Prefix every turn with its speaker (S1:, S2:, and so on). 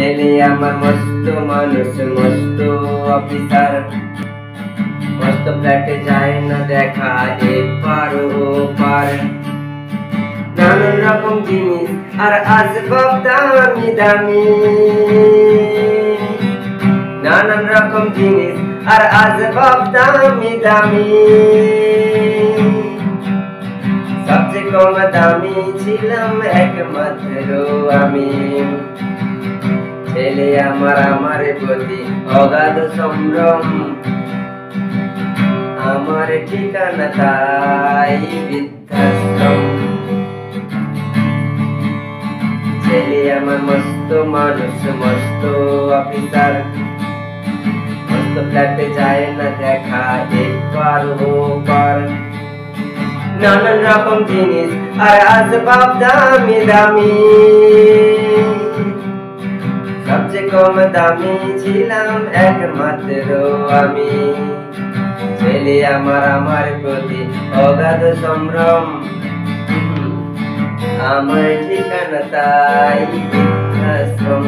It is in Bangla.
S1: ছেলে আমার মস্ত মানুষ, মস্ত অফিসার, মস্ত ফ্ল্যাটে যায় না দেখা এপার ওপার। নানান রকম জিনিস আর আসবাব দামি দামি, নানান রকম জিনিস আর আসবাব দামি দামি। সবচেয়ে কম দামি ছিলাম একমাত্র আমি। ছেলে আমার আমার প্রতি অগাধ সম্ভ্রম, আমার ঠিকানা তাই বৃদ্ধাশ্রম। ছেলে আমার মস্ত মানুষ, মস্ত অফিসার, মস্ত ফ্ল্যাটে যায় না দেখা এপার ওপার। নানান রকম জিনিস আর আসবাব দামি দামি, সবচেয়ে কম দামি ছিলাম একমাত্র আমি। ছেলে আমার আমার প্রতি অগাধ সম্ভ্রম, আমার ঠিকানা তাই বৃদ্ধাশ্রম।